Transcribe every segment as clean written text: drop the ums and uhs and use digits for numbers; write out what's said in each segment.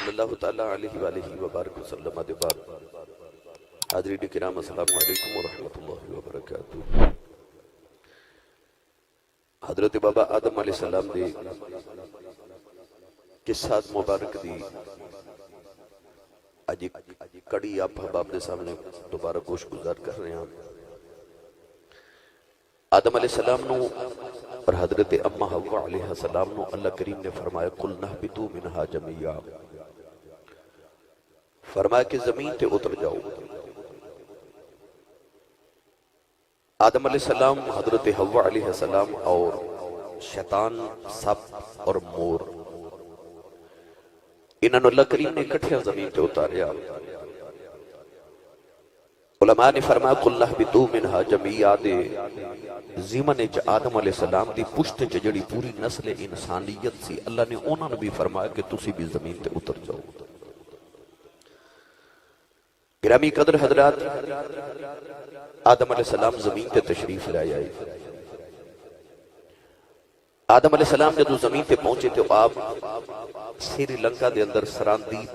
صلی اللہ تعالیٰ علیہ وآلہ وبارک وسلم دے بعد حاضرین کرام السلام علیکم ورحمۃ اللہ وبرکاتہ۔ حضرت بابا آدم علیہ السلام دے قصات مبارک دی آج کڑی آپ حباب دے سامنے دوبارہ گوش گزار کر رہے ہیں۔ آدم علیہ السلام نو اور حضرت امہ حوا علیہ السلام نو اللہ کریم نے فرمایا قُلْ نَحْبِطُوا مِنْهَا جَمِيعًا، فرمایا کہ زمین تے اتر جاؤ۔ آدم علیہ السلام، حضرت حوا علیہ السلام اور شیطان، سب اور مور، انہوں نے اللہ کریم نے اکٹھے زمین تے اتاریا۔ علماء نے فرمایا قُلْ نَحْبِطُوا مِنْهَا جَمِيعًا دے زیمن اچ آدم علیہ السلام دی پشت چ جڑی پوری نسل انسانیت سی، اللہ نے انہوں نے بھی فرمایا کہ تسی بھی زمین تے اتر جاؤ۔ گرامی قدر حضرات، آدم علیہ السلام زمین تے تشریف لے آئے۔ آدم علیہ السلام جدو زمین تے پہنچے تو آپ سری لنکا دے اندر سراندیپ،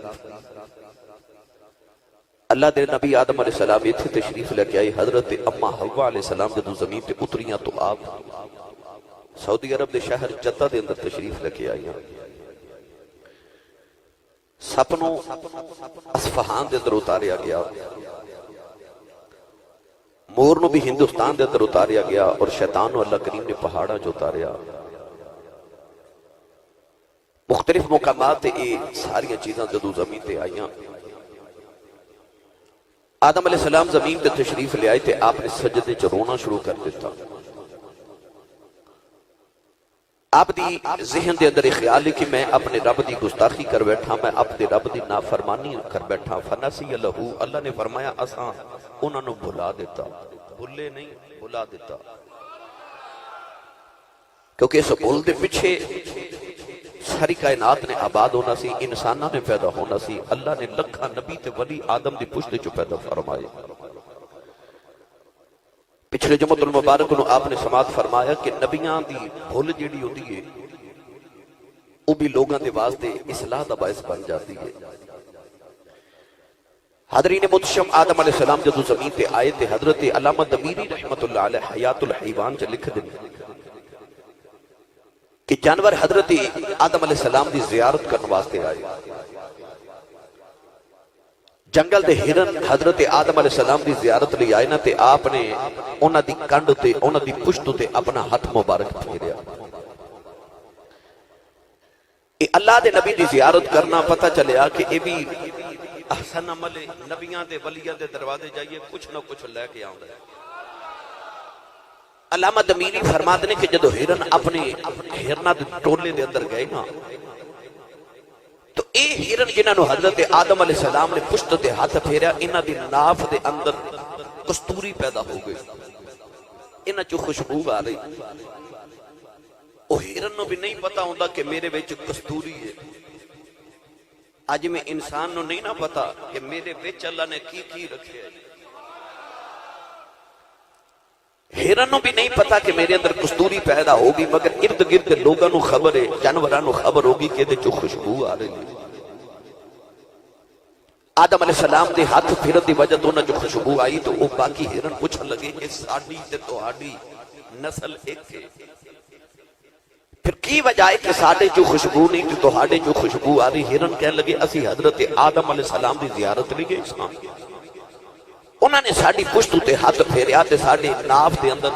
اللہ دے نبی آدم علیہ السلام اتھے تشریف لے کے آئی۔ حضرت امہ حوا علیہ السلام جدو زمین تے اتریاں تو آپ سعودی عرب دے شہر جدہ دے اندر تشریف لے کے آئی۔ سپنوں اصفہان دے اندر اتاریا گیا، مور نو بھی ہندوستان دے اندر اتاریا گیا، اور شیطان نو اللہ کریم نے پہاڑا جو اتاریا۔ مختلف مقامات اے ساری چیزاں جدو زمین تے آئیاں۔ آدم علیہ السلام زمین تے تشریف لے آئے تھے، آپ نے سجدے چ رونا شروع کر دیتا۔ آپ دی ذہن دے اندر خیال ہے کہ میں اپنے رب دی گستاخی کر بیٹھا، میں اپنے رب دی نافرمانی کر بیٹھا۔ فنسی لہو، اللہ نے فرمایا اساں انہوں نے بھلا دیتا، بھلے نہیں بھلا دیتا، کیونکہ اس بھول دے پیچھے ساری کائنات نے آباد ہونا سی، انسانہ نے پیدا ہونا سی۔ اللہ نے لکھا نبی تے ولی آدم دی پشت جو پیدا فرمائے۔ پچھلے جمعۃ المبارک نو آپ نے سماعت فرمایا کہ نبیاں دی بھول جیڑی ہوتی ہے وہ بھی لوگاں دے واسطے اصلاح دا باعث بن جاتی ہے۔ حضرین محتشم، آدم علیہ السلام جدو زمین تے آئے تے حضرت علامہ دمیری رحمت اللہ علیہ حیات الحیوان چ لکھ دیں کہ جانور حضرت آدم علیہ السلام دی زیارت کرنے واسطے آئے۔ جنگل دے ہرن حضرت آدم علیہ السلام دی زیارت لے آئے نا، تے آپ نے انہاں دی کنڈ تے انہاں دی پشت تے اپنا ہاتھ مبارک پھیریا۔ اللہ دے نبی دی زیارت کرنا پتہ چلیا کہ اے بھی احسن عمل نبیاں دے ولیاں دے دروازے جائیے کچھ نہ کچھ لے کے آؤں گا۔ علامہ دمیری فرماتے ہیں کہ جدو ہرن اپنے ہرنا دے ٹولے دے اندر گئے نا، تو اے ہرن جنہاں نو حضرت آدم علیہ السلام نے پشت تے ہاتھ پھیریا، انہاں دی ناف دے اندر کستوری پیدا ہو گئی، انہاں چو خوشبو آ رہی۔ او ہرن نو بھی نہیں پتا ہوندا کہ میرے وچ کستوری ہے۔ آج میں انسان نو نہیں نہ پتا کہ میرے وچ اللہ نے کی رکھے ہے۔ ہرن نو بھی نہیں پتا کہ میرے اندر کستوری پیدا ہوگی، مگر ارد گرد لوگاں نو خبر ہے، جانوراں نو خبر ہوگی کہ دے چو خوشبو آ رہی ہے۔ آدم علیہ السلام دے ہاتھ پھرن دی وجہ تو نہ جو خوشبو آئی، تو وہ باقی ہرن پوچھن لگے کہ ساڈی تے تہاڈی نسل ایک ہے، پھر کی وجہ ہے کہ ساڈے جو خوشبو نہیں تے تہاڈے جو خوشبو آ رہی؟ ہرن کہنے لگے اسی حضرت آدم علیہ السلام دی زیارت لے گئے ساں، انہوں نے ساڑی پشت تے ہاتھ پھیریا تے ساڑی ناف دے اندر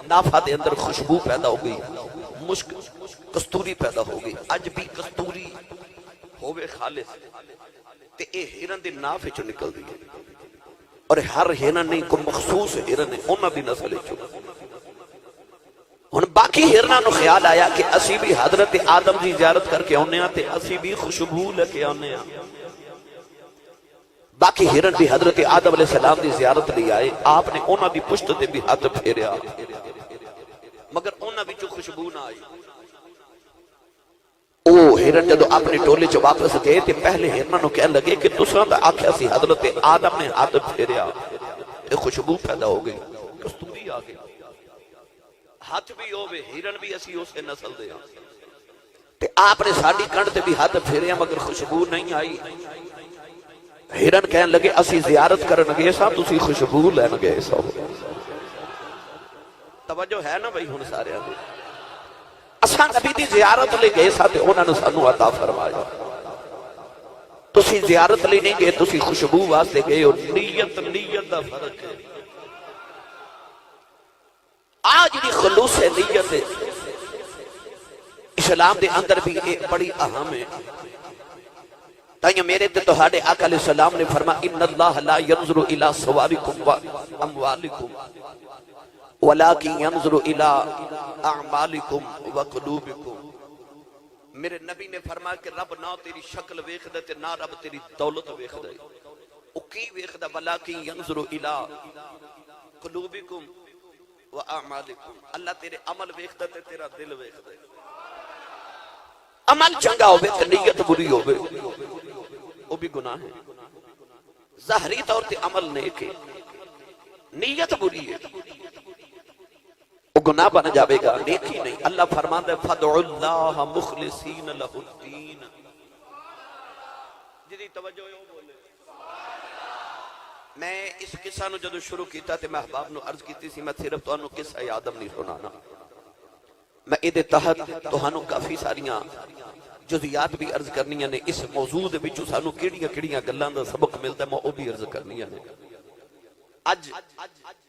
نافہ دے اندر خوشبو پیدا ہو گئی، مشک کستوری پیدا ہو گئی۔ اج بھی کستوری ہوئے خالص تے اے ہرن دے ناف چو نکل دی، اور ہر ہرن نہیں کو مخصوص ہرن ہے انہاں دی نسل چو۔ ہن باقی ہرناں نو خیال آیا کہ اسی بھی حضرت آدم دی زیارت کر کے آنے ہاں تے اسی بھی خوشبو لے کے آنے ہاں۔ باقی ہرن بھی حضرت آدم علیہ السلام دی زیارت لے آئے، آپ نے انہاں دی پشت دے بھی ہاتھ پھیریا، مگر انہاں بھی جو خوشبو نہ آئی۔ او ہرن جدو اپنے ٹولے چ واپس گئے تے پہلے ہرناں نو کہنے لگے کہ تساں دا آکھیا سی حضرت آدم نے ہاتھ پھیریا تے خوشبو پیدا ہو گئی، کستوری آ گئی، ہاتھ بھی ہوئے ہرن بھی اسی اسے نسل دے ہاں۔ تے آپ نے ساڑی کنڈ تے بھی ہاتھ پھیریا مگر خوشبو نہیں آئی. ہرن کہنے لگے اسی زیارت کرن گے سا تسی خوشبو لین گئے سا. توجہ ہے نا بھائی ہن سارے آدھے اساں نبی دی زیارت لے گئے سا تے انہاں نے سانو عطا فرمایا. تسی زیارت لے نہیں گئے تسی خوشبو واسطے گئے ہو. نیت دا فرق ہے. آج بھی خلوص نیت اسلام دے اندر بھی ایک بڑی اہم ہے. تائیں میرے تے تہاڈے آقا علیہ السلام نے فرمایا ان اللہ لا ينظر الى صورکم واموالکم ولكن ينظر الى اعمالکم وقلوبکم. میرے نبی نے فرمایا کہ رب نہ تیری شکل ویکھدا تے نہ رب تیری دولت ویکھدا. او کی ویکھدا ولكن ينظر الى قلوبکم واعمالکم. اللہ تیرے عمل ویکھدا تے تیرا دل ویکھدا. عمل چنگا ہوئے تے نیت بری ہوئے وہ بھی گناہ ہے. ظاہری طور تے عمل نیک ہے نیت بری ہے وہ گناہ بن جاوے گا نیکی نہیں. اللہ فرماتا ہے فَدْعُ اللَّهَ مُخْلِصِينَ لَهُ الدِّينَ. جدی توجہ ہے بولے. میں اس قصہ نو جدو شروع کیتا تے میں احباب نو عرض کیتی سی میں صرف تو انو قصہ آدم نہیں سنانا. میں ادھے تحت تو ہنو کافی ساریاں جزیات بھی عرض کرنیاں نے. اس موضوع دے بچو سانو کیڑیاں گلاں دا سبق ملتا ہے میں وہ بھی عرض کرنیاں نے. اج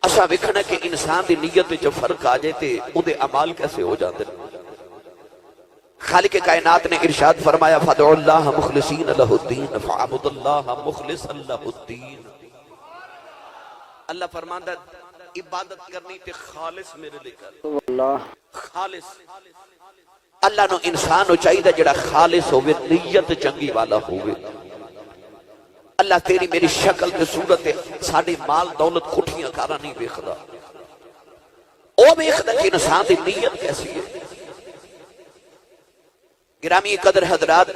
اسا ویکھنا کہ انسان دی نیت وچ فرق آ جائے تے او دے اعمال کیسے ہو جاندے. خالق کائنات نے ارشاد فرمایا فَدْعُ اللَّهَ مُخْلِصِينَ لَهُ الدِّينَ فَعَبُدُ اللَّهَ مُخْلِصًا لَهُ الدِّينَ. اللہ فرماندا عبادت کرنی تے خالص میرے لئے کر. خالص اللہ نو انسان ہو چاہیے جڑا خالص ہوئے نیت چنگی والا ہوئے. اللہ تیری میری شکل تے صورت ساڑی مال دولت کھٹیاں کارا نہیں بیخدا. او بیخدا کہ انسان دی نیت کیسی ہے. گرامی قدر حضرات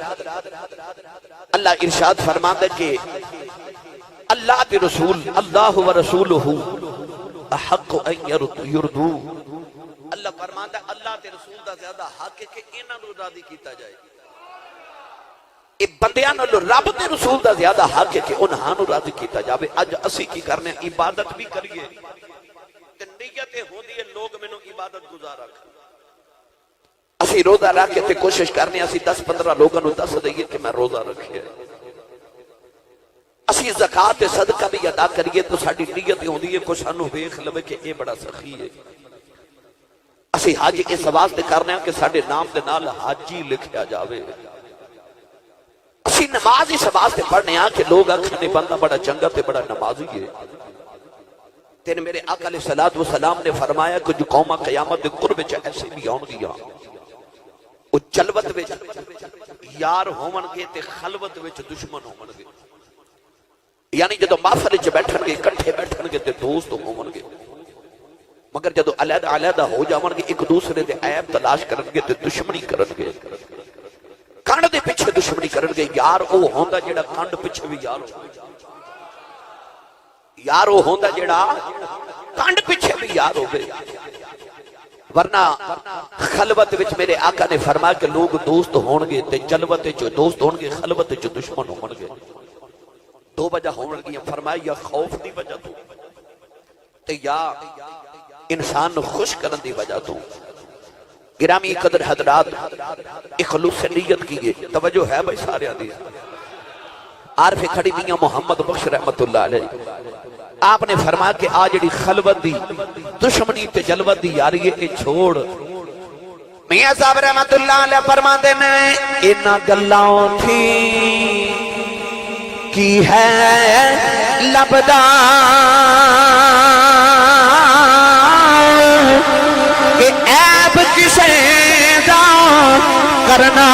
اللہ ارشاد فرماتا کہ اللہ تے رسول اللہ و رسولہ احق ان یردو. اللہ فرماتا ہے اللہ تے رسول دا زیادہ حق ہے کہ انہاں نو راضی کیتا جائے. اے بندیاں نال رب تے رسول دا زیادہ حق ہے کہ انہاں نو راضی کیتا جاوے. اج اسی کی کرنے عبادت بھی کریے تے نیت ہوندی ہے لوگ مینوں عبادت گزار رکھ. اسی روزہ رکھ کے تے کوشش کرنے اسی 10-15 لوگاں نو دس دئیے کہ میں روزہ رکھیا. اسی زکات تے صدقہ بھی ادا کریے تو ساڈی نیت ہوندی ہے کوئی سانو ویکھ لوے کہ اے بڑا سخی ہے. اسی حج اس واسطے کرنے ہیں کہ ساڑے نام دے نال حاجی لکھیا جاوے. اسی نماز اس واسطے پڑھنے ہیں کہ لوگ آکھنے بندہ بڑا چنگا تے بڑا نمازی ہے. تیرے میرے آقا علیہ السلام نے فرمایا کہ جو قومہ قیامت دے قرب چا ایسے بھی آن گیا وہ جلوت وچ یار ہومن گے تے خلوت وچ دشمن ہومن گے. یعنی جدو محفل وچ بیٹھن گے اکٹھے بیٹھن گے تے دوست ہومن گے مگر جدو علیحدہ علیحدہ ہو جاون گے ایک دوسرے دے عیب تلاش کرن گے تے دشمنی کرن گے. کنڈ دے پیچھے دشمنی کرن گے. یار او ہوندا جڑا کنڈ پیچھے بھی یار ہو. یار او ہوندا جڑا کنڈ پیچھے بھی یار ہوے. ورنہ خلوت وچ میرے آقا نے فرمایا کہ لوگ دوست ہون گے تے جلوت وچ دوست ہون گے خلوت وچ دشمن ہون گے. دو وجہ ہون گی فرمایا یا خوف دی وجہ تو تے یا انسان نو خوش کرن دی وجہ تو. گرامی قدر حضرات اخلوص سے نیت کیے. توجہ ہے بھائی سارے آدھی. عارف کھڑی میاں محمد بخش رحمت اللہ علیہ آپ نے فرمایا کہ آجڑی خلوت دی دشمنی تے جلوت دی یاری ہے چھوڑ. میاں صاحب رحمت اللہ علیہ فرماتے ہیں انہاں گلاں تھی کی ہے لبدا کہ عیب کسے دا کرنا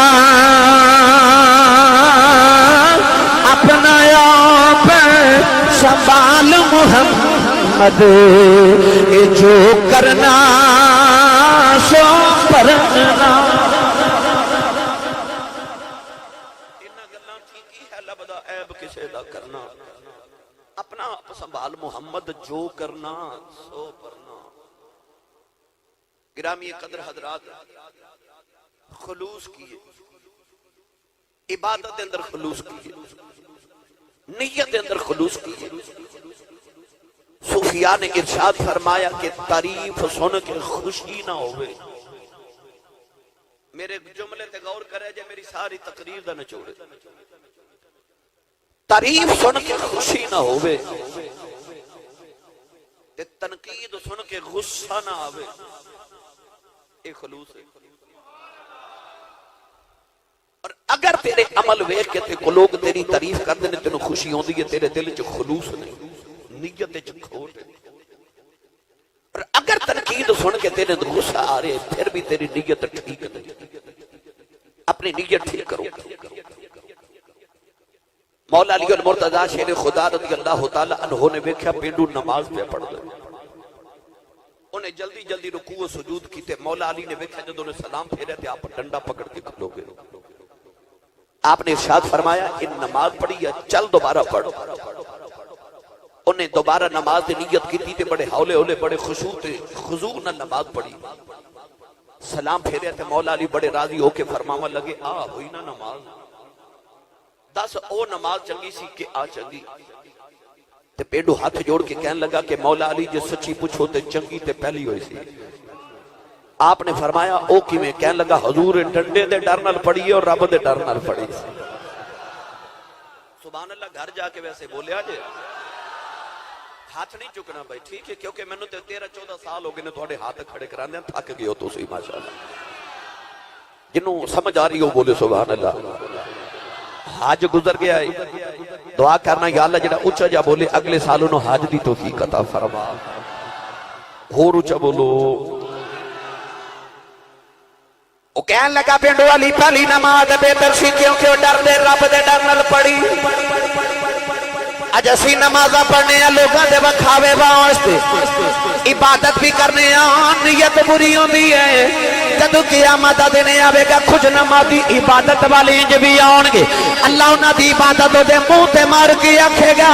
اپنا آپ سنبھال محمد جو کرنا سو پرنا. کسے دا کرنا اپنا آپ سنبھال محمد جو کرنا سو پرنا. گرامی قدر حضرات خلوص کیے، عبادت دے اندر خلوص کیے، نیت دے اندر خلوص کیے۔ صوفیاء نے ارشاد فرمایا کہ تعریف سن کے خوشی نہ ہوئے۔ میرے جملے تے غور کرے جے میری ساری تقریر دا نچوڑے۔ تعریف سن کے خوشی نہ ہوئے تے تنقید سن کے غصہ نہ آوے، اے خلوص ہے۔ اور اگر تیرے عمل ویکھ کے تے لوگ تیری تعریف کر دینے تینوں خوشی ہوندی ہے، تیرے دل چ خلوص نہیں، نیت چ کھوٹ ہے۔ اور اگر تنقید سن کے تیرے غصہ آ رہے پھر بھی تیری نیت ٹھیک نہیں، اپنی نیت ٹھیک کرو۔ مولا علی المرتضیٰ شیر خدا رضی اللہ تعالی عنہ نے ویکھیا پینڈو نماز پہ پڑھ دے، انہیں جلدی جلدی رکوع و سجود کیتے۔ مولا علی نے ویکھیا جب انہیں سلام پھیرے تھے آپ ڈنڈا پکڑ کے کھلو گے۔ آپ نے ارشاد فرمایا ان نماز پڑھی ہے چل دوبارہ پڑھ۔ انہیں دوبارہ نماز دی نیت کی تھی، بڑے ہولے ہولے بڑے خضوع نہ نماز پڑھی، سلام پھیرے تھے۔ مولا علی بڑے راضی ہو کے فرماوا لگے آ ہوئی نا نماز، دس او نماز چنگی سی کہ آ چنگی۔ تے پیڈو ہاتھ جوڑ کے کہنے لگا کہ مولا علی جے سچی پوچھو تے چنگی تے پہلی ہوئی سی۔ آپ نے فرمایا او کیویں؟ کہنے لگا حضور ڈنڈے دے ڈر نال پڑھی ہے اور رب دے ڈر نال پڑھی سی۔ سبحان اللہ، گھر جا کے ویسے بولیا جے ہاتھ نہیں چکنا بھائی، ٹھیک ہے، کیونکہ میں نے 13-14 سال ہو گئے نے تھوڑے ہاتھ کھڑے کرانے ہیں، تھک گئے ہو تو سی ماشاءاللہ۔ جنہوں سمجھ آ رہی ہو بولے سبحان اللہ۔ حج گزر گیا ہے، دعا کرنا یا اللہ جڑا اچھا جا بولے اگلے سال انہوں حج دی توفیق عطا فرما۔ اور اچھا بولو۔ وہ کہنے لگا پینڈو والی پہلی نماز بہتر سی کیونکہ وہ ڈر دے رب دے ڈر نال پڑھی۔ اج اسی نمازاں پڑھنے ہیں لوگاں دے وکھاوے واسطے، عبادت بھی کرنے ہیں نیت بری ہوندی ہے۔ جدو قیامت دا دن آوے گا کچھ نمازی عبادت والے انج بھی آن گے، اللہ انہاں دی عبادت دے منہ تے مار کے آکھے گا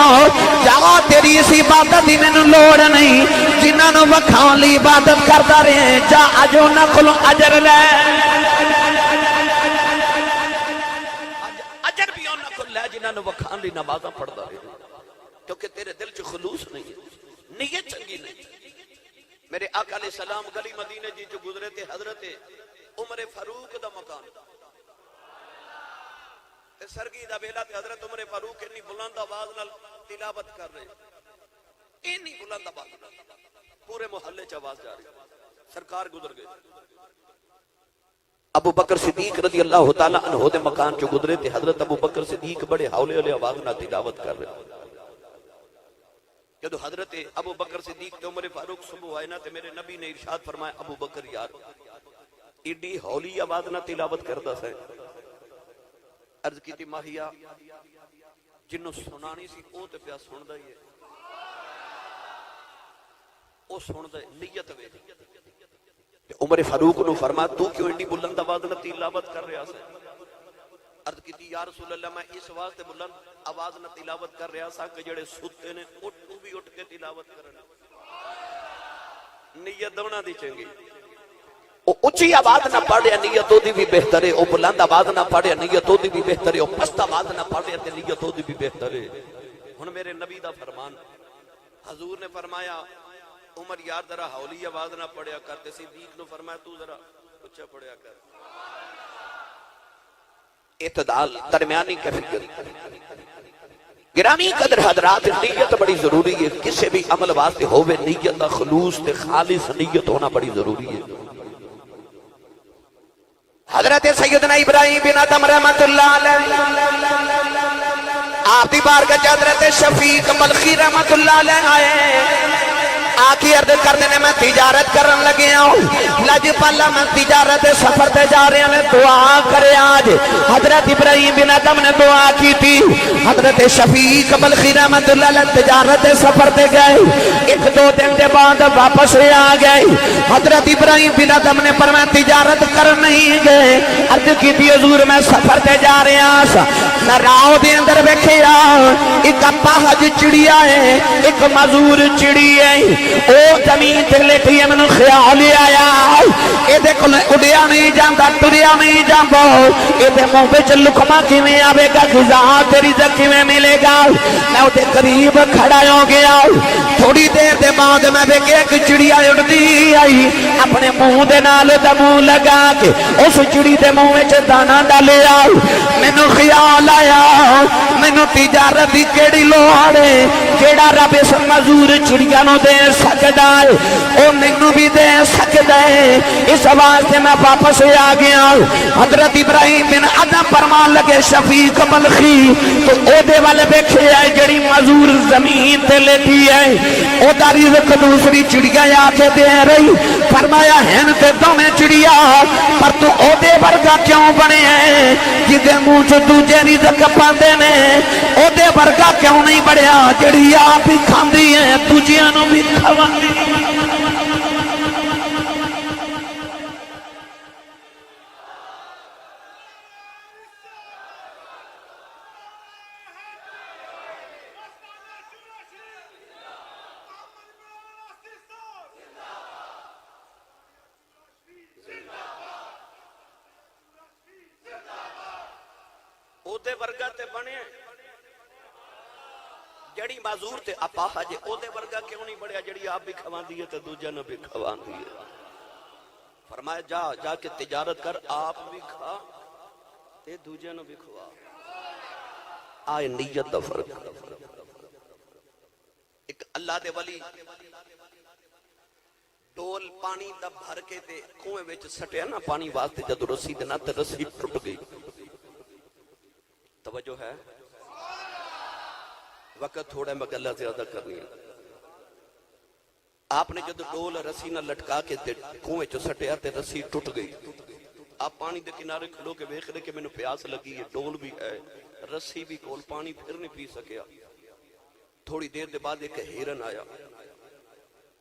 جا تیری اس عبادت دی مینوں لوڑ نہیں، جنہاں نوں وکھاون لئی عبادت کردا رہے جا اج انہاں کولوں اجر لے، اجر بھی انہاں کول لے جنہاں نوں وکھاون لئی نمازاں پڑھدا رہے، کیونکہ تیرے دل چ خلوص نہیں، نیت چنگی نہیں۔ میرے آقا علیہ السلام گلی مدینے جی جو گزرے تھے حضرت عمر فاروق دا مکان تے سرگی دا ویلا تے حضرت عمر فاروق اتنی بلند آواز نال تلاوت کر رہے، اتنی بلند آواز پورے محلے چ آواز جا رہی، سرکار گزر گئے۔ ابو بکر صدیق رضی اللہ تعالی عنہ دے مکان چ گزرے تے حضرت ابو بکر صدیق بڑے ہولے ہولے آواز نال تلاوت کر رہے۔ جدو حضرت ابو بکر صدیق تے عمر فاروق صبح آئے نا تے میرے نبی نے ارشاد فرمایا ابو بکر یار ایڈی ہولی آواز نہ تلاوت کردا سے۔ عرض کی تھی ماہیا جنوں سنانی سی او تے پیا سندا ہی ہے، او سندا نیت وے۔ عمر فاروق نو فرمایا تو کیوں ایڈی بلند آواز نہ تلاوت کر رہا سے؟ عرض کی تھی یا رسول اللہ میں اس واسطے بلند آواز نہ تلاوت کر رہا سا کہ جڑے ستے نے اٹھ بھی اٹھ کے تلاوت کرنا، نیت دونا دی چنگی۔ او اچھی آواز نہ پڑھے نیت دی بھی بہتر ہے، او بلند آواز نہ پڑھے نیت دی بھی بہتر ہے، او پست آواز نہ پڑھے نیت دی بھی بہتر ہے۔ ہن میرے نبی دا فرمان، حضور نے فرمایا عمر یار ذرا ہولی آواز نہ پڑھیا کر، تے صدیق نے فرمایا تو ذرا اچھا پڑھیا کر۔ اعتدال درمیانی کیفیت۔ گرامی قدر حضرات نیت بڑی ضروری ہے، کسی بھی عمل واسطے ہوئے نیت دا خلوص تے خالص نیت ہونا بڑی ضروری ہے۔ حضرت سیدنا ابراہیم بن ادم رحمت اللہ علیہ آپ دی بارگاہ حضرت شفیق ملخی رحمت اللہ علیہ آئے، آکی عرض کردے نے میں تجارت کرن لگے ہوں، لج پالا میں تجارت سفر تے جا رہے ہیں، دعا کرے آج۔ حضرت ابراہیم بن ادم نے دعا کی تھی، حضرت شفیق ملخی رحمت اللہ علیہ تجارت سفر تے گئے، ایک دو دن دے بعد واپس آ گئے۔ حضرت ابراہیم بن ادم نے پر میں تجارت کر نہیں گئے، عرض کی تھی حضور میں سفر تے جا رہے ہیں، میں راہ دے اندر ویکھیا ایک اپاہج چڑیا ہے ایک مزور چڑی ہے او زمین تے لیٹی ہے مینوں خیال آیا اے دے کول اڈیا نہیں جاندا ٹریا نہیں جاندا اے دے منہ وچ لقمہ کیویں آوے گا غذا تے رزق کیویں ملے گا میں او دے قریب کھڑا ہو گیا تھوڑی دیر دے بعد میں ویکھیا ایک چڑیا اڑدی آئی اپنے منہ دے نال تے منہ لگا کے اس چڑی دے منہ وچ دانا ڈالیا مینوں خیال آیا مینوں تجارت دی کیڑی لوڑ ہے جیڑا رب اس مزور چڑیا نو دے سکدا ہے او مینوں بھی دے سکدا ہے اس واسطے میں واپس آ گیا حضرت ابراہیم بن ادم فرمان لگے شفیق ملخی تو او دے والے ویکھیا جڑی مزور زمین تے لیٹی ہے او دا رزق دوسری چڑیا آ کے دے رہی فرمایا ہن تے دوویں چڑیا پر تو او دے ورگا کیوں بنے ہے جدے منہ چ دوجے رزق پاندے نے او دے ورگا کیوں نہیں بڑھیا جڑی آپ ہی کھاندی ہے دوجیاں نو بھی کھواندی دے ورگا تے بنے جڑی معذور تے اپاہج او دے ورگا کیوں نہیں بڑھیا جڑی آپ بھی کھواندی ہے تے دوجا نہ بھی کھواندی ہے فرمایا جا جا کے تجارت کر آپ بھی کھا تے دوجا نہ بھی کھوا آئے نیت دا فرق ایک اللہ دے ولی ڈول پانی دا بھر کے تے کنویں وچ سٹیا نا پانی واسطے جدو رسی دے نا تے رسی ٹوٹ گئی توجہ ہے وقت تھوڑا میں گلہ زیادہ کرنی ہے آپ نے جدو ڈول رسی نہ لٹکا کے کنویں چو سٹیا تے رسی ٹوٹ گئی آپ پانی دے کنارے کھلو کے دیکھ رہے کہ میں نے پیاس لگی ہے ڈول بھی ہے رسی بھی کول پانی پھر نہیں پی سکیا تھوڑی دیر دے بعد ایک ہیرن آیا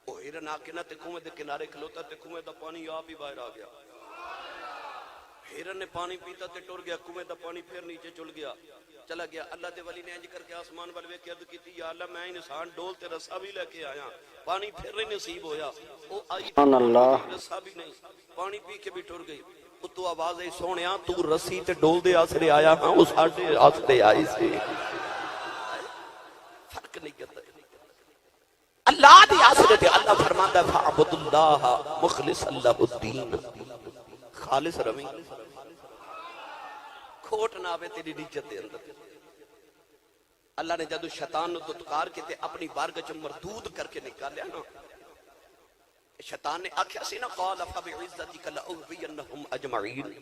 وہ ہیرن آ کے نہ تے کنویں دے کنارے کھلوتا تے کنویں دا پانی آپ ہی باہر آ گیا ہیرن نے پانی پیتا تے ٹر گیا کنویں دا پانی پھر نیچے چل گیا چلا گیا اللہ دے ولی نے انج کر کے آسمان والے ویکھ کے عرض کیتی یا اللہ میں انسان ڈول تے رسا بھی لے کے آیا پانی پھر نہیں نصیب ہویا او آئی سبحان اللہ رسا بھی نہیں پانی پی کے بھی ٹر گئی تو آواز ہے سونیا تو رسی تے ڈول دے آسرے آیا ہاں اس ساڈے آسرے آئی سی فرق نہیں کرتا اللہ دی آسرے تے اللہ فرماندا ہے فعبد اللہ مخلص اللہ الدین خالص روی کھوٹ نہ آوے تیری نیچت دے اندر اللہ نے جدو شیطان نو دتکار کے تے اپنی بارگاہ چ مردود کر کے نکالیا نا شیطان نے آکھیا سی نا قال فبعزتک لاغوینہم اجمعین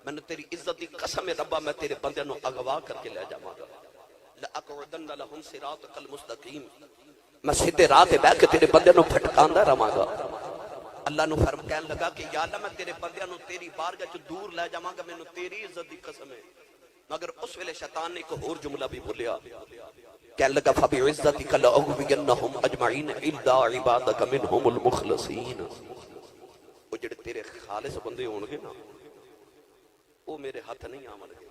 میں نے تیری عزت دی قسم ربا میں تیرے بندے نو اغوا کر کے لے جاواں گا لاقعدن لهم صراطک المستقیم میں سیدھے راہ تے بیٹھ کے تیرے بندے نو پھٹکاندا رہواں گا اللہ نو فرم کہنے لگا کہ یا اللہ میں تیرے بندیاں نو تیری بارگاہ چ دور لے جاواں گا مینوں تیری عزت دی قسم ہے مگر اس ویلے شیطان نے ایک اور جملہ بھی بولیا کہنے لگا فبعزتک لاغوینہم اجمعین الا عبادک منہم المخلصین وہ جڑے تیرے خالص بندے ہون گے نا وہ میرے ہاتھ نہیں آون گے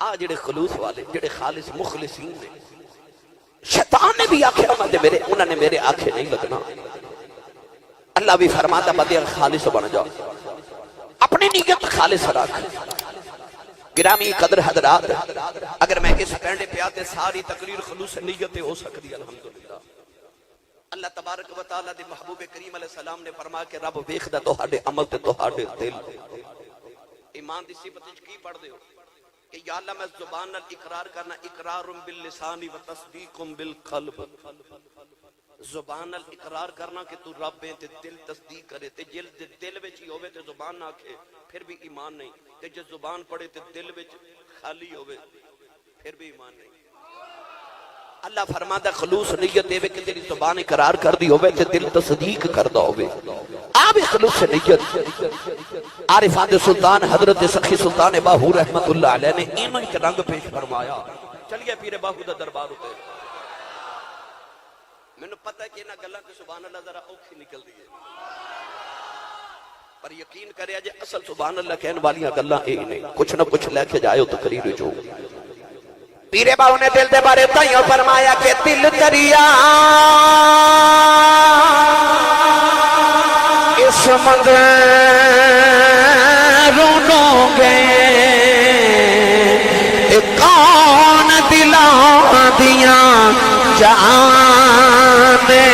آ جڑے خلوص والے جڑے خالص مخلصین نے شیطان نے بھی آکھیا میرے انہوں نے میرے آنکھیں نہیں لگنا اللہ بھی فرماتا بدیا خالص بن جا اپنی نیت خالص رکھ گرامی قدر حضرات اگر میں اس پینڈے پہ آتے ساری تقریر خلوص نیت ہو سکتی الحمدللہ اللہ تبارک و تعالیٰ دے محبوب کریم علیہ السلام نے فرمایا کہ رب ویکھدا تہاڈے عمل تے تہاڈے دل ایمان دی صفت کی پڑھ دیو کہ یا اللہ میں زبان نال اقرار کرنا اقرار باللسان و تصدیق بالقلب زبان نال اقرار کرنا کہ تو رب ہے تے دل تصدیق کرے تے دل وچ ہی ہوے تے زبان نہ آکھے پھر بھی ایمان نہیں تے جے زبان پڑھے تے دل وچ خالی ہوے پھر بھی ایمان نہیں اللہ فرماتا خلوص نیت دے کہ تیری زبان اقرار کر دی ہوے تے دل تصدیق کردا ہوے آ بھی خلوص نیت عارفان دے سلطان حضرت سخی سلطان باہو رحمت اللہ علیہ نے اینو ایک رنگ پیش فرمایا چلیے پیر باہو دا دربار ہوتے میں نے پتہ ہے کہ انہاں گلاں کہ سبحان اللہ ذرا اوکھی نکل دی ہے پر یقین کرے جے اصل سبحان اللہ کہنے والیاں گلاں اے نہیں، کچھ نہ کچھ لے کے جائے تقریر جو پیرے باؤ نے دل دے بارے تائیوں فرمایا کہ دل دریا اس مندروں گے کون دلاں دیاں جانے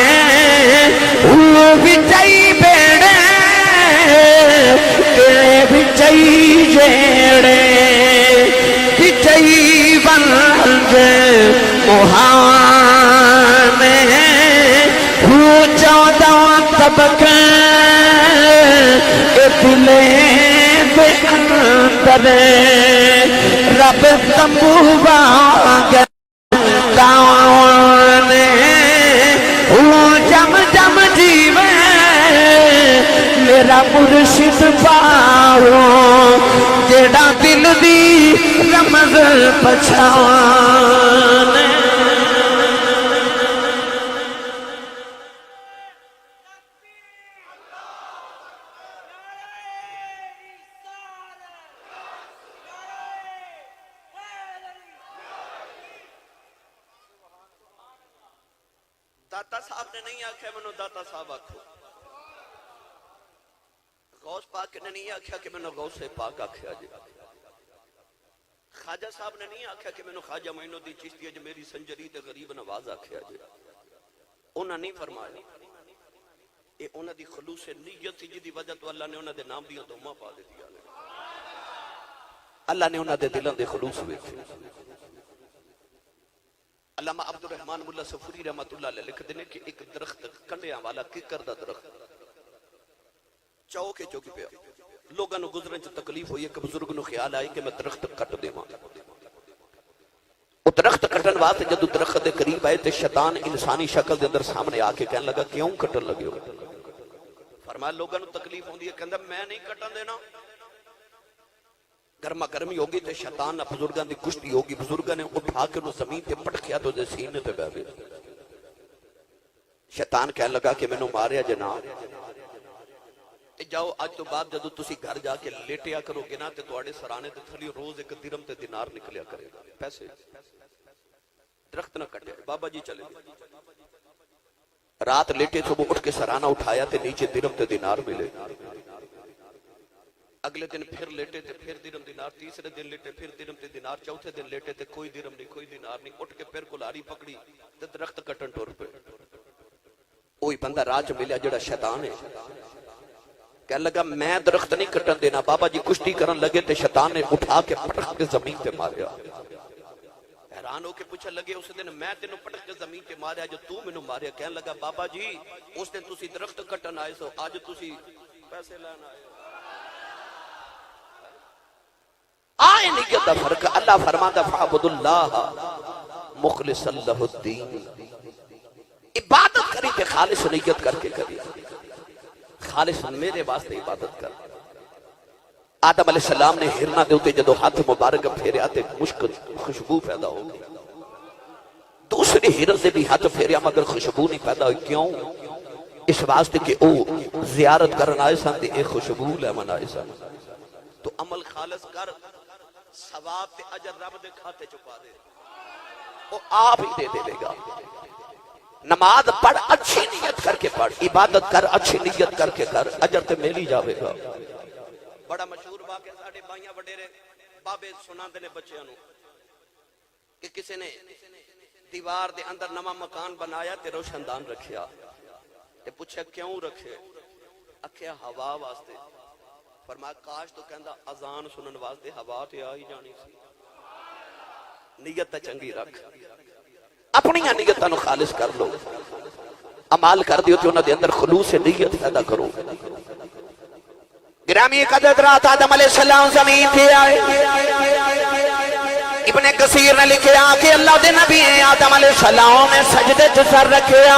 وہ بچائی بیڑے کہ بچائی جیڑے بچائی بنجے مہانے وہ چودہ طبقے دلے بے اندر رب تمبو باگر کانے وہ جم جم جیوے میرا مرشد پاؤ جیڑا دل دی رمض پچھانے داتا صاحب نے نہیں آکھیا منو داتا صاحب آکھو، غوث پاک نے نہیں آکھیا کہ منو غوث پاک آکھیا جی، خواجہ صاحب نے نہیں آکھیا کہ منو خواجہ معین الدین چشتی جو میری سنجری تے غریب نواز آکھیا جی، انہاں نہیں فرمایا، یہ انہاں دی خلوص نیت تھی جدی وجہ تو اللہ نے انہاں دے نام دیاں دوما پا دے دیا، اللہ نے انہاں دے دلوں دے خلوص ویکھے۔ علامہ عبد الرحمن ملا سفوری رحمت اللہ علیہ لکھ دینے کہ ایک درخت کنڈیاں والا ککر دا درخت چوکے چوکی پہ لوگاں نو گزرن چ تکلیف ہوئی کہ بزرگ نو خیال آئی کہ میں درخت کٹ دیواں، وہ درخت کٹن واسطے جدو درخت دے قریب آئے تے شیطان انسانی شکل دے اندر سامنے آ کے کہنے لگا کیوں کٹن لگے ہو؟ فرمایا لوگاں نو تکلیف ہوندی ہے، کہندا میں نہیں کٹن دینا، گرما گرمی ہوگی تے شیطان نہ بزرگاں دی کشتی ہوگی، بزرگاں نے اٹھا کے انہوں زمین تے پٹکیا تو دے سینے تے بہ گئے۔ شیطان کہنے لگا کہ مینوں ماریا جناب، تے جاؤ آج تو بعد جدو تسی گھر جا کے لیٹیا کرو گے نا تے تواڈے سرانے تے تھلی روز ایک درم تے دینار نکلیا کرے گا، پیسے درخت نہ کٹے۔ بابا جی چلے رات لیٹے صبح اٹھ کے سرانہ اٹھایا تے نیچے درم تے دینار ملے، اگلے دن پھر لیٹے تے پھر درم دینار، تیسرے دن لیٹے پھر درم تے دینار، چوتھے دن لیٹے تے کوئی درم نہیں کوئی دینار نہیں، اٹھ کے پھر کلاری پکڑی تے درخت کٹن ٹور پہ۔ وہی بندہ راج ملیا جڑا شیطان ہے، کہنے لگا میں درخت نہیں کٹن دینا، بابا جی کشتی کرن لگے تے شیطان نے اٹھا کے پٹک کے زمین تے ماریا۔ حیران ہو کے پوچھن لگے اس دن میں تینوں پٹک کے زمین تے ماریا جو تو مینوں ماریا؟ کہنے لگا بابا جی اس دن تسی درخت کٹن آئے سو، آج تسی پیسے لینا آئے۔ آئے نیت دا فرق، اللہ فرماتا فعبد اللہ مخلص اللہ الدین، عبادت کری تے خالص نیت کر کے کری، خالص میرے واسطے عبادت کر۔ آدم علیہ السلام نے ہرنا دے ہوتے جدو ہاتھ مبارک پھیریا تے مشک خوشبو پیدا ہو گئی، دوسری ہرن سے بھی ہاتھ پھیریا مگر خوشبو نہیں پیدا ہوئی، کیوں؟ اس واسطے کہ او زیارت کرن آئے سن تے ایک خوشبو لیمن آئے سن۔ تو عمل خالص کر، ثواب تے اجر رب دے کھاتے چپا دے، وہ آپ ہی دے دے گا۔ نماز پڑھ اچھی نیت کر کے پڑھ، عبادت کر اچھی نیت کر کے کر، اجر تے میلی جاوے گا۔ بڑا مشہور واقعہ ساڈے بھائیاں وڈیرے بابے سناندے نے بچیاں نو کہ کسی نے دیوار دے اندر نواں مکان بنایا تے روشن دان رکھیا تے پوچھا کیوں رکھے؟ آکھیا ہوا واسطے۔ فرمایا کاش تو کہندا اذان سنن واسطے ہوا تے آ ہی جانی سی۔ نیت تے چنگی رکھ، اپنی نیتاں نو خالص کر لو، عمال کر دیو تے انہاں دے اندر خلوص نیت پیدا کرو۔ گرامی قدرت رات آدم علیہ السلام زمین پہ آئے، ابن کثیر نے لکھیا کہ اللہ دے نبی آدم علیہ السلام نے سجدے چ سر رکھیا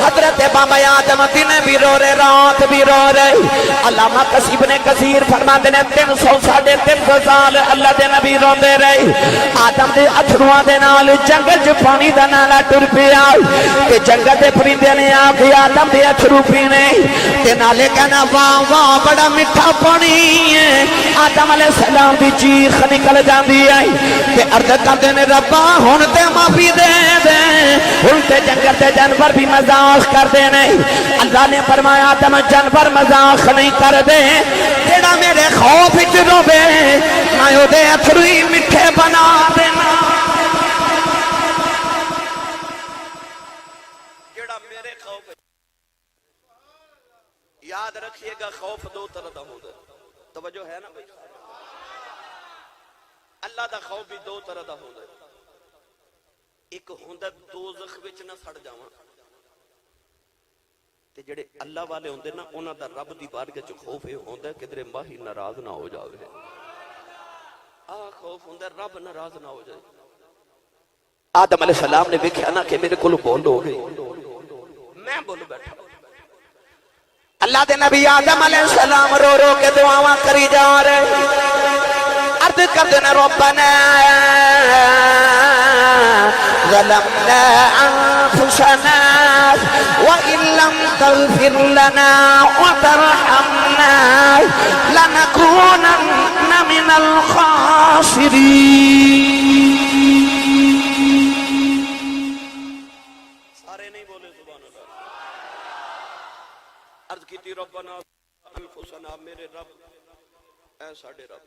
حضرت بابا آدم دن بھی رو رہے رات بھی رو رہے علامہ ابن کثیر فرماتے ہیں 300 سال اللہ دے نبی روندے رہے آدم دے اتھرواں دے نال جنگل چ پانی دا نالا ٹر پیا تے جنگل دے پرندے نے آ کے آدم دے اتھرو پینے تے نالے کہنا واہ واہ بڑا میٹھا پانی ہے آدم علیہ السلام دی چیخ نکل جاندی ہے تے عرض کردے نے ربا ہن تے معافی دے دے ہن تے جنگل تے جانور بھی مذاق کردے نے اللہ نے فرمایا آدم جانور مذاق نہیں کردے جیڑا میرے خوف وچ روے میں او دے اتھرو ہی میٹھے بنا دینا جیڑا میرے خوف یاد رکھیے گا خوف دو طرح دا ہوندا توجہ ہے نا بھائی اللہ دا خوف بھی دو طرح دا ہوندا ایک ہوندا دوزخ وچ نہ سڑ جاواں تے جڑے اللہ والے ہوندے نا انہاں دا رب دی بارگاہ چ خوف اے ہوندا کدھر ماہی ناراض نہ ہو جاوے خوف ہوندا رب ناراض نہ ہو جائے آدم علیہ السلام نے دیکھا نا کہ میرے کول بولو گے میں بول بیٹھا اللہ دے نبی آدم علیہ السلام رو رو کے دعاواں کری جا رہے عرض کر دینا ربنا ظلمنا انفسنا وان لم تغفر لنا وترحمنا لنكونن من الخاسرين سارے نہیں بولے سبحان اللہ عرض کیتی ربنا انفسنا میرے رب اے ساڈے رب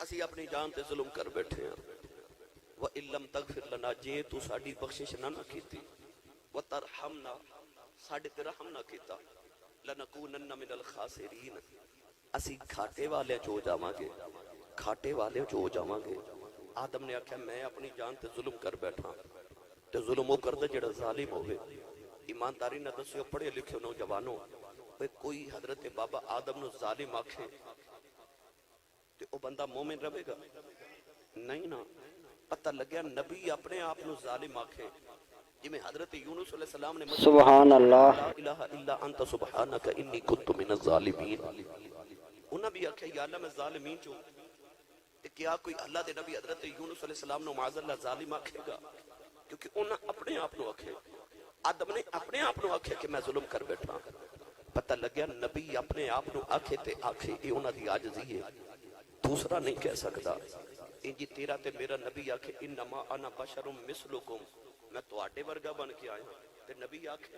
اسی اپنی جان تے ظلم کر بیٹھے ہیں وَإِن لَّمْ تَغْفِرْ لَنَا جے تو ساڈی بخشش نہ کیتی وَتَرْحَمْنَا ساڈے تے رحم نہ کیتا لَنَكُونَنَّ مِنَ الْخَاسِرِينَ اسی گھاٹے والے جو جاواں گے گھاٹے والے جو جاواں گے آدم نے آکھیا میں اپنی جان تے ظلم کر بیٹھا تے ظلم وہ کردا جڑا ظالم ہوے ایمانداری نہ دسیو پڑھے لکھے نوجوانوں کوئی حضرت بابا آدم نو ظالم آکھے تے او بندہ مومن رہے گا نہیں نا پتہ لگیا نبی اپنے آپ نو ظالم آکھے جی میں حضرت یونس علیہ السلام نے سبحان اللہ لا الہ الا انت سبحانک انی کنت من الظالمین انہاں بھی آکھے یا اللہ میں ظالمین چوں تے کیا کوئی اللہ دے نبی حضرت یونس علیہ السلام نو معاذ اللہ ظالم آکھے گا کیونکہ انہاں اپنے آپ نو آکھے آدم نے اپنے آپ نو آکھے کہ میں ظلم کر بیٹھا پتہ لگیا نبی اپنے آپ نو آکھے تے آکھے یہ انہاں دی عاجزی ہے دوسرا نہیں کہہ سکتا انجی تیرا تے میرا نبی آکھے انما انا بشر مثلکم میں تو آٹے ورگا بن کے آیا تے نبی آکھے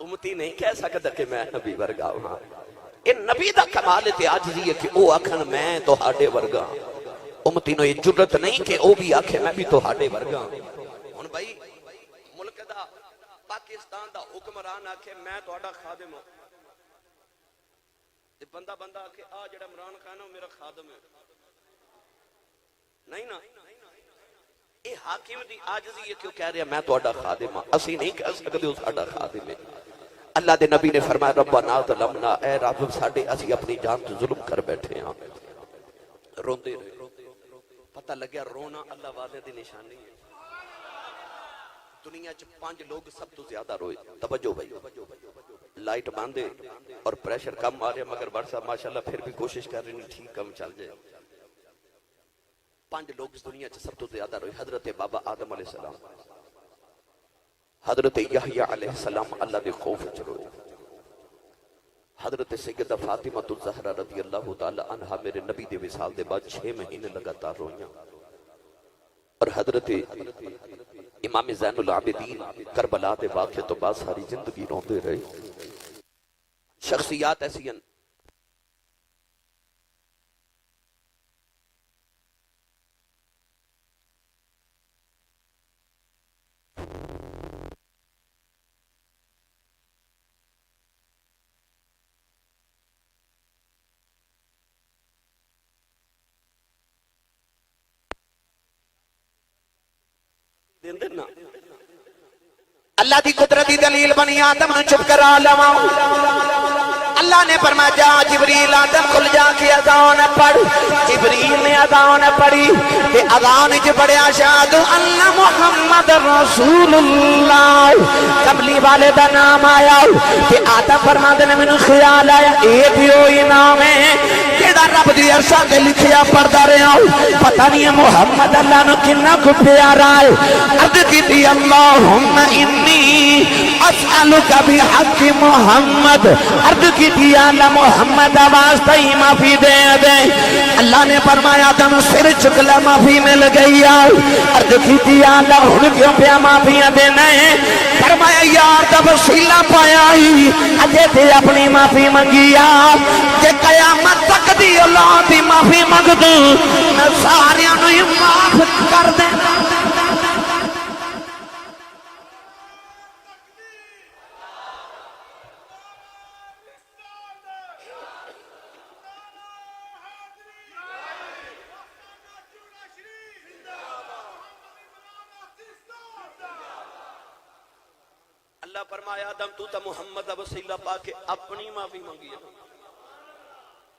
امتی نہیں کہہ سکتا کہ میں نبی ورگا ہوں ان نبی دا کمال تے عاجزی ہے کہ او آکھن میں تو آٹے ورگا امتی نو یہ جرت نہیں کہ او بھی آکھے میں بھی تو آٹے ورگا ہن بھائی ملک دا پاکستان دا حکمران آکھے میں تو آٹا خادم ہوں بندہ بندہ آکے آ جڑا عمران خان ہے میرا خادم ہے نہیں نا اے حاکم دی عاجزی ہے کیوں کہہ رہا میں تو خادم ہاں اسی نہیں کہہ سکتے اس ساڈا خادم ہے اللہ دے نبی نے فرمایا ربنا ظلمنا اے رب ساڈے اسی اپنی جان تے ظلم کر بیٹھے ہاں روندے رہے پتہ لگیا رونا اللہ والے دی نشانی ہے دنیا چ 5 لوگ سب تو زیادہ روئے توجہ بھائی لائٹ باندھے اور پریشر کم مارے مگر برسا ماشاءاللہ پھر بھی کوشش کر رہی ٹھیک کم چل جائے 5 لوگ اس دنیا چ سب تو زیادہ روئے حضرت بابا آدم علیہ السلام حضرت یحییٰ علیہ السلام اللہ دے خوف وچ روئے حضرت سیدہ فاطمہ الزہرا رضی اللہ تعالی عنہا میرے نبی دے وصال دے بعد 6 مہینے لگاتار روئیاں اور حضرت امام زین العابدین کربلا دے واقعے تو بعد ساری زندگی روندے رہے شخصیات ایسی ہیں اللہ دی قدرتی دلیل بنی آدم نے چپ کرا لواں اللہ نے فرمایا جا جبریل آدم کھل جا کے اذان پڑھ. جبریل نے اذان پڑھی تے اذان وچ پڑھیا اشہد ان محمد رسول اللہ. قبلی والے دا نام آیا تے آدم فرماندے نے مینوں خیال آیا اے بھی وہی نام ہے جیڑا رب دی عرشاں تے لکھیا پڑھدا رہیا. پتہ نہیں محمد اللہ نو کنا کو پیارا ہے. عرض کیتی اللہم انی اسألک بحق محمد. عرض کیتی اللہ محمد واسطے ہی معافی دے دے. اللہ نے فرمایا تم سر چک لے معافی مل گئی. عرض کیتی اللہ ہن کیوں پیا معافیاں دینا ہے؟ فرمایا یار دا وسیلہ پایا ہی اجے تے اپنی معافی منگیا. جے قیامت تک دی اولاد دی معافی منگ دوں میں ساریاں نو ہی معاف کر دینا. اللہ فرمایا آدم تو تا محمد وسیلہ پا کے اپنی معافی منگی ہے.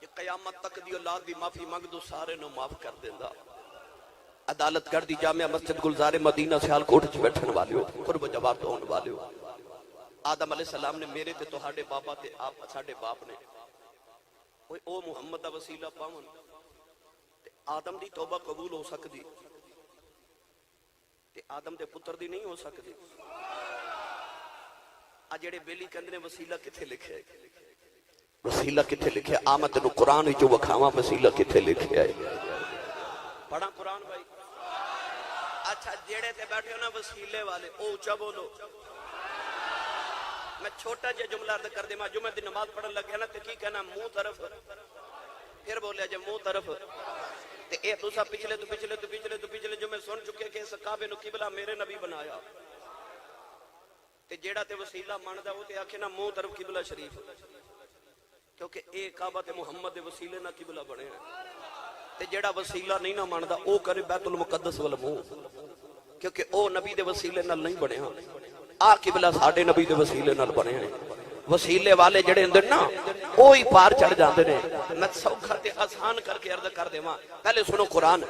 یہ قیامت تک دی اولاد دی معافی منگ دو سارے نو معاف کر دیندہ. عدالت کر دی جامعہ مسجد گلزار مدینہ سیال کوٹ چ بیٹھن والے ہو قرب جوار تو ہون والے ہو. آدم علیہ السلام نے میرے تے تہاڈے بابا تے آپ ساڈے باپ نے او محمد دا وسیلہ پاون تے آدم دی توبہ قبول ہو سکدی تے آدم دے پتر دی نہیں ہو سکدی. جڑے بیلی کہندے نے وسیلہ کتھے لکھیا ہے؟ وسیلہ کتھے لکھیا ہے؟ آمد نو قرآن وچ وکھاواں وسیلہ کتھے لکھیا ہے؟ پڑھا قرآن بھائی. اچھا جڑے تے بیٹھے ہو نا وسیلے والے او اونچا بولو. میں چھوٹا جے جملہ عرض کر دے میں جمعہ دی نماز پڑھن لگیا نا تے کی کہنا منہ طرف پھر بولیا جے منہ طرف تے اے تساں پچھلے جمعے سن چکے کہ اس کعبے نو قبلہ میرے نبی بنایا تے جیڑا تے وسیلہ مندا وہ تے آکھے نا منہ طرف قبلہ شریف کیونکہ اے کعبہ تے محمد دے وسیلے نہ قبلہ بنے ہیں. تے جیڑا وسیلہ نہیں نہ مندا او کرے بیت المقدس وال منہ کیونکہ او نبی دے وسیلے نال نہیں بنے ہاں. آ قبلہ ساڈے نبی دے وسیلے نال بنے ہیں. وسیلے والے جڑے ہوندے نا اوہی پار چڑھ جاندے نے. میں سوکھا تے آسان کر کے عرض کر دیواں. پہلے سنو قرآن.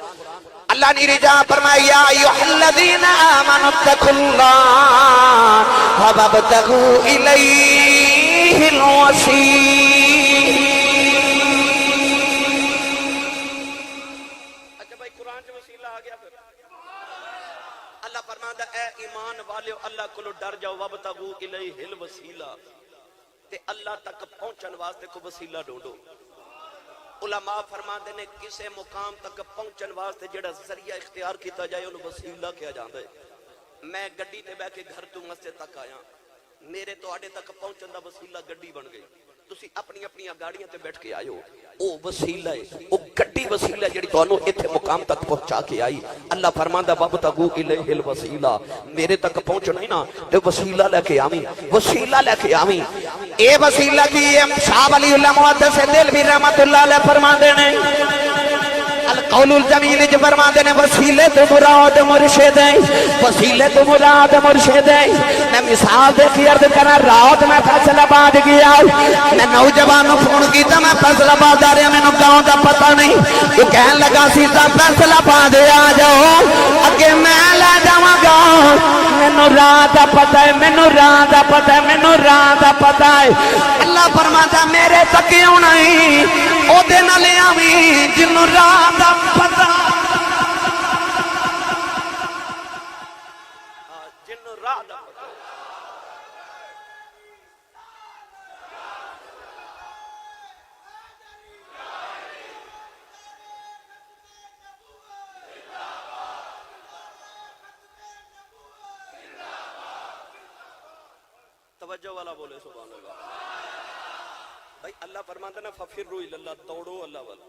اللہ نے رجا فرمایا ایھا الذین آمنوا اتقوا اللہ وابتغوا الیہ الوسیلہ. اچھا بھائی قرآن سے وسیلہ آ گیا. پھر اللہ فرماتا اے ایمان والے اللہ کو ڈر جاؤ وابتغوا الیہ الوسیلہ تے اللہ تک پہنچن واسطے کو وسیلہ ڈھونڈو. علماء فرماتے نے کسے مقام تک پہنچن واسطے جڑا ذریعہ اختیار کیتا جائے انہوں وسیلہ کیا جاتا ہے. میں گڈی تے بیٹھ کے گھر تو مسجد تک آیا میرے تو آڑے تک پہنچن دا وسیلہ گڈی بن گئی. تسی اپنی اپنی گاڑیاں تے بیٹھ کے آئے ہو او وسیلہ ہے او گڈی وسیلہ ہے جڑی تانوں ایتھے مقام تک پہنچا کے آئی. اللہ فرماندا وابتغوا الیہ الوسیلہ میرے تک پہنچنا ہی نا تے وسیلہ لے کے آویں وسیلہ لے کے آویں. اے وسیلہ کی شاہ ولی اللہ محدث دہلوی رحمۃ اللہ علیہ فرماندے نے القول الجمیل جو فرماندے نے وسیلے تو مراد مرشد ہے وسیلے تو مراد مرشد ہے. میں مثال دے کے عرض کرنا رات میں فیصل آباد گیا میں نوجوانوں فون کیتا میں فیصل آباد آ رہا مینوں گاؤں دا پتہ نہیں وہ کہن لگا سیدھا فیصل آباد آ جاؤ اگے میں لے جاواں گا مینوں راہ دا پتہ ہے مینوں راہ دا پتہ ہے مینوں راہ دا پتہ ہے. اللہ فرماتا میرے تک کیوں نہیں او دے نال آویں جنوں راہ دا پتہ جنوں راہ دا پتہ. توجہ والا بولے سبحان اللہ. بھائی اللہ فرماتا نا ففروا الی اللہ دوڑو اللہ والا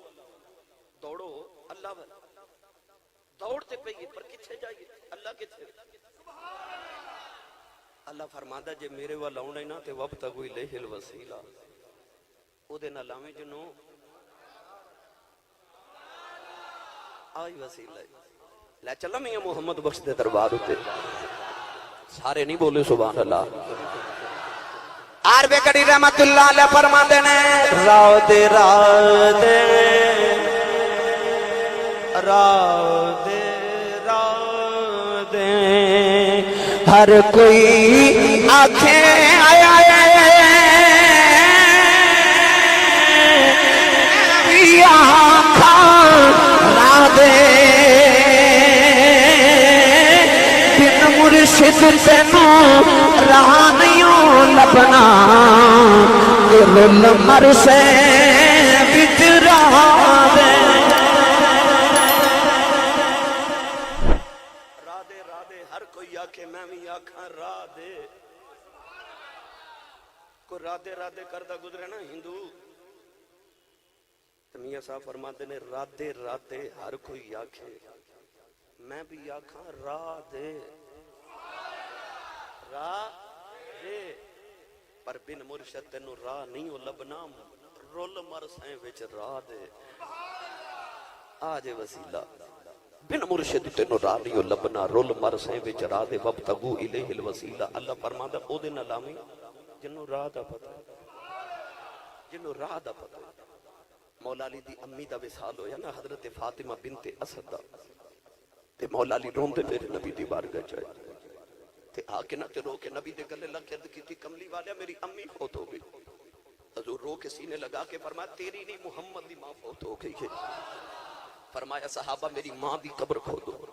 دوڑو اللہ والا دوڑتے پئیے پر کتھے جائیے اللہ کتھے. اللہ فرماتا جے میرے وال آونا نا تے وابتغوا الیہ الوسیلہ او دے نال آویں جنوں آئی وسیلہ لے چلا میاں محمد بخش دے دربار ہوتے سارے نہیں بولے سبحان اللہ. عارف کڑی رحمت اللہ علیہ فرماندے نے راہ دے ہر کوئی آنکھیں آیا راہ دے بن مرشد تینوں راہ نہیں لبنا رل مرسے بچ راہ دے ہر کوئی آکھے میں بھی آکھاں راہ دے کو رادے رادے کردہ گزرے نا ہندو میاں صاحب فرماتے نے رادے رادے ہر کوئی آکھے میں بھی آکھاں راہ دے پر بن مرشد تینوں راہ نہیں ہو لبنا رول مرسیں وچ راہ دے آج وسیلہ بن مرشد تینوں راہ نہیں ہو لبنا رول مرسیں وچ راہ دے وابتغوا الیہ الوسیلہ اللہ فرماتا او دے نالامی جنوں راہ دا پتہ جنوں راہ دا پتہ مولا علی دی امی دا وصال ہویا نا حضرت فاطمہ بنت اسد دا تے مولا علی روندے میرے نبی دی بارگاہ جائے تے آ کے نہ تے رو کے نبی دے گلے لگ عرض کی تھی کملی والے میری امی فوت ہو گئی حضور رو کے سینے لگا کے فرمایا تیری نہیں محمد دی ماں فوت ہو گئی ہے فرمایا صحابہ میری ماں دی قبر کھودو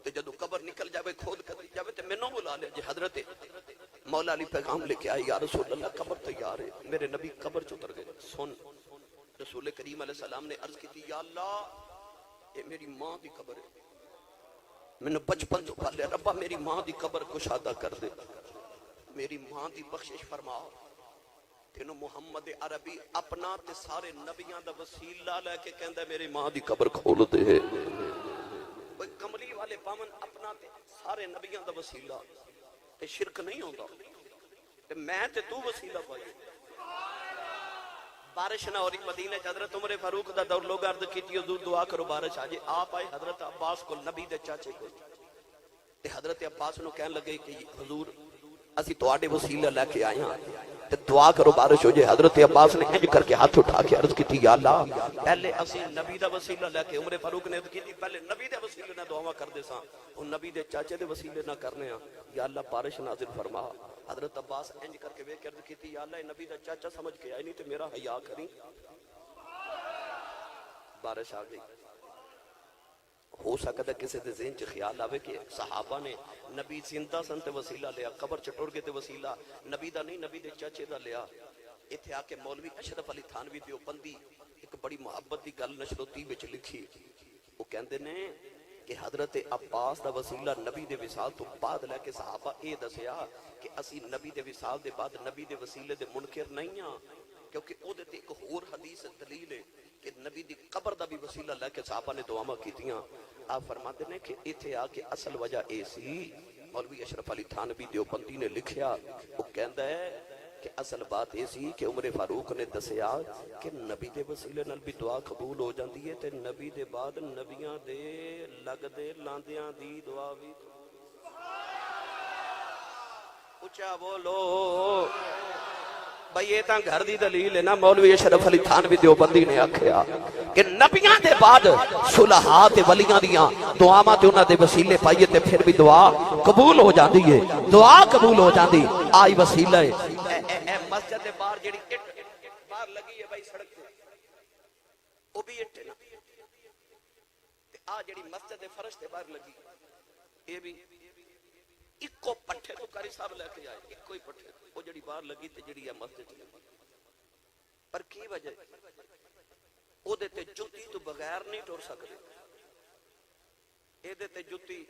تے جدو قبر نکل جاوے کھود کر جاوے تے مینوں بلا لے جی حضرت مولا علی پیغام لے کے آئی یا رسول اللہ قبر تیار ہے میرے نبی قبر چتر گئے سن رسول کریم علیہ السلام نے عرض کی تھی یا اللہ یہ میری ماں دی قبر ہے میں نے بچپن تو پالے ربا میری ماں دی قبر کشادہ کر دے میری ماں دی بخشش فرما تینوں محمد عربی اپنا تے سارے نبیاں دا وسیلہ لے کے کہندا میری ماں دی قبر کھول دے کوئی کملی والے پاون اپنا تے سارے نبیاں دا وسیلہ تے شرک نہیں ہوندا تے میں تے تو وسیلہ پائی بارش نہ ہو رہی مدینہ حضرت عمر فاروق دا دور لوگ عرض کیتی حضور دعا کرو بارش آجے آپ آئے حضرت عباس کو نبی دے چاچے کو تے حضرت عباس نو کہن لگے کہ حضور اسی تواڈے وسیلہ لے کے آئے ہیں تے دعا کرو بارش ہو جائے حضرت عباس نے انج کر کے ہاتھ اٹھا کے عرض کیتی یا اللہ پہلے اسی نبی دا وسیلہ لے کے عمر فاروق نے عرض کیتی پہلے نبی دے وسیلے نہ دعاواں کر دے ساں او نبی دے چاچے دے وسیلے نہ کرنے ہاں یا اللہ بارش نازل فرما حضرت عباس انج کر کے ویکھ کے عرض کیتی یا اللہ نبی دا چاچا سمجھ کے آئی نہیں تے میرا حیا کریں بارش آ گئی ہو سکتا ہے کسی دے ذہن چ خیال آوے کہ صحابہ نے نبی زندہ سن تے وسیلہ لیا قبر چ ٹر گئے تے وسیلہ نبی دا نہیں نبی دے چاچے دا لیا ایتھے آ کے مولوی اشرف علی تھانوی دیوبندی ایک بڑی محبت دی گل نشر و طیب وچ لکھی وہ کہندے نے کہ حضرت عباس دا وسیلہ نبی دے وصال تو بعد لے کے صحابہ اے دسیا کہ اسی نبی دے وصال دے بعد نبی دے وسیلے دے منکر نہیں ہاں کیونکہ او دے تے ایک اور حدیث دلیل ہے کہ نبی دی قبر دا بھی وسیلہ لے کے صحابہ نے دعاواں کیتیاں آپ فرماتے ہیں کہ ایتھے آ کے اصل وجہ اے سی مولوی اشرف علی تھانوی دیوبندی نے لکھیا وہ کہندا ہے کہ اصل بات یہ سی کہ عمر فاروق نے دسیا کہ نبی دے وسیلے نال بھی دعا قبول ہو جاندی ہے تے نبی دے بعد نبیاں دے لگدے لاندیاں دی دعا بھی اچھا بولو بھئی یہ تاں گھر دی دلیل ہے نا مولوی اشرف علی تھانوی دیوبندی نے آکھیا کہ نبیاں دے بعد صلحاء تے ولیاں دیاں دعاواں تے انہاں دے وسیلے پائیے تے پھر بھی دعا قبول ہو جاندی ہے دعا قبول ہو جاندی آئی وسیلہ ہے اے مسجد دے باہر جڑی اٹ باہر لگی ہے بھائی سڑک تے او بھی اٹ ہے نا تے آ جڑی مسجد دے فرش تے باہر لگی اے بھی اکو پٹھے تو کاری صاحب لے کے آئے اکو ہی پٹھے وہ جڑی باہر لگی تے جڑی ہے مسجد پر کی وجہ او دے تے جُتی تو بغیر نہیں ٹر سکدے اے دے تے جُتی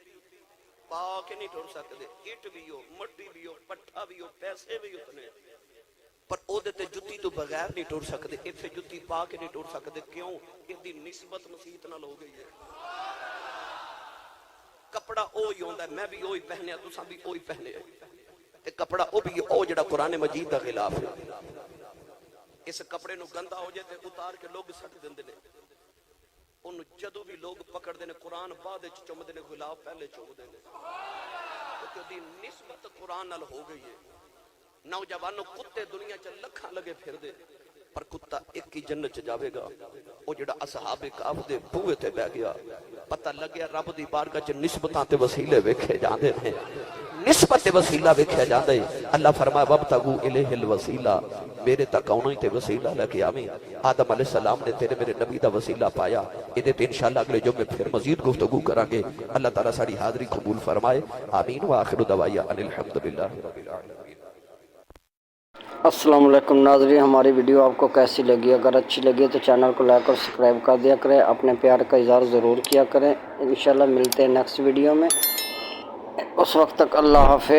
پا کے نہیں ٹر سکدے اٹ بھی ہو مٹی بھی ہو پٹھا بھی ہو پیسے بھی اتنے پر او دے تے جُتی تو بغیر نہیں ٹر سکدے ایتھے جُتی پا کے نہیں ٹر سکدے کیوں اس دی نسبت مسیت نال ہو گئی ہے کپڑا اوہی ہوندا ہے میں بھی اوہی پہنیا تساں بھی اوہی پہنے تے کپڑا او بھی او جڑا قرآن مجید دا خلاف ہے اس کپڑے نو گندا ہو جائے تے اتار کے لوگ سٹ دیندے نے ان جدو بھی لوگ پکڑ دے نے قرآن بعد وچ چوم دے نے خلاف پہلے چوم دے نے کیونکہ دی نسبت قرآن نال ہو گئی ہے نوجوانوں کتے دنیا چ لکھاں لگے پھر دے پر کتا ایک ہی جنت چ جاوے گا وہ جڑا اصحاب کہف دے بوئے تے بہ گیا پتہ لگیا رب دی بارگاہ چ نسبتاں تے وسیلے ویکھے جاندے ہیں نسبت وسیلہ ویکھیا جاندے اللہ فرمایا وابتغوا الیہ الوسیلہ میرے تک آنا ہی تے وسیلہ لے کے آویں آدم علیہ السلام نے تیرے میرے نبی دا وسیلہ پایا ادھے تے انشاءاللہ اگلے جمعے پھر مزید گفتگو کریں گے اللہ تعالیٰ ساری حاضری قبول فرمائے آمین وآخر دعوایا ان الحمدللہ رب العالمین۔ السلام علیکم ناظرین، ہماری ویڈیو آپ کو کیسی لگی؟ اگر اچھی لگی تو چینل کو لائک اور سبسکرائب کر دیا کریں، اپنے پیار کا اظہار ضرور کیا کریں۔ انشاءاللہ ملتے ہیں نیکسٹ ویڈیو میں، اس وقت تک اللہ حافظ۔